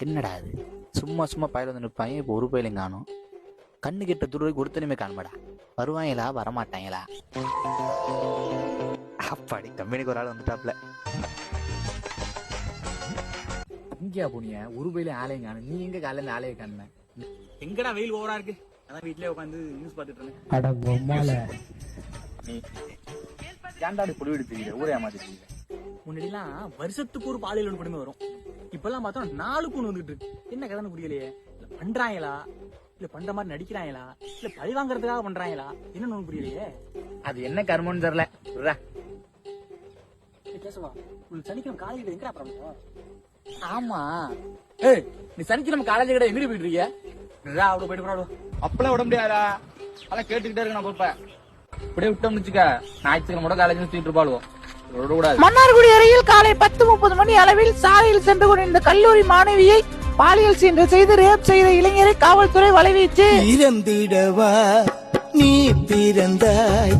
என்னடா அது சும்மா சும்மா பயில வந்து நிற்பாங்க. இப்போ ஒரு பயிலையும் காணும். கண்ணு கிட்ட துருவைக்கு ஒருத்தனுமே காணுமாடா. வருவாங்களா வரமாட்டாங்களா? அப்பாடி கம்பெனிக்கு ஒரு ஆள் வந்துட்டாப்ல. இங்கேயா போனிய ஒரு பயில ஆலையும் காணும். நீ எங்க காலையில இந்த ஆலையை காண? எங்கடா வெயில் ஓவரா இருக்கு, அதான் வீட்லயே உட்காந்து நியூஸ் பாத்துட்டு இருந்தேன். அட பொம்மால நீ ஏன்டாடி புடி எடுத்துக்கிற ஊரே ஏமாத்திட்டு? முன்னாடிலாம் வருஷத்துக்கு ஒரு பாலியல் வன்கொடுமை வரும். இப்பெல்லாம் பார்த்தா 4 கூணு வந்துட்டு இருக்கு. என்ன கதைன்னு புரியலையே. பண்றாங்களா இல்ல பண்ற மாதிரி நடிக்கிறாங்களா இல்ல பழி வாங்குறதுக்காக பண்றாங்களா என்னன்னு ஒண்ணு புரியலையே. அது என்ன கர்மம்னு தெரியல. கேசவா, உங்களுக்கு சனிக்கிழமை காலேஜ் எங்கடா அப்புறம்? ஆமா ஏய், நீ சனிக்கிழமை காலேஜ் கிட்ட எங்க போயிட்டு இருக்கிய? அவ்வளவு போயிட்டு போறாடு. அப்பெல்லாம் விட முடியாதா? அதெல்லாம் கேட்டுக்கிட்டே இருக்கு. நான் போப்பேன் இப்படியே விட்டோம்னு வச்சுக்க, ஞாயிற்றுக்கிழமை கூட காலேஜ் சுத்திட்டு இருப்பாளுவோம். மன்னார்குடி அருகில் காலை 10:30 மணி அளவில் சாலையில் சென்று கொண்டிருந்த கல்லூரி மாணவியை பாலியல் சீண்டல் செய்து ரேப் செய்த இளைஞரை காவல்துறை வலைவீச்சு. பிறந்திடவா நீ பிறந்தாய்.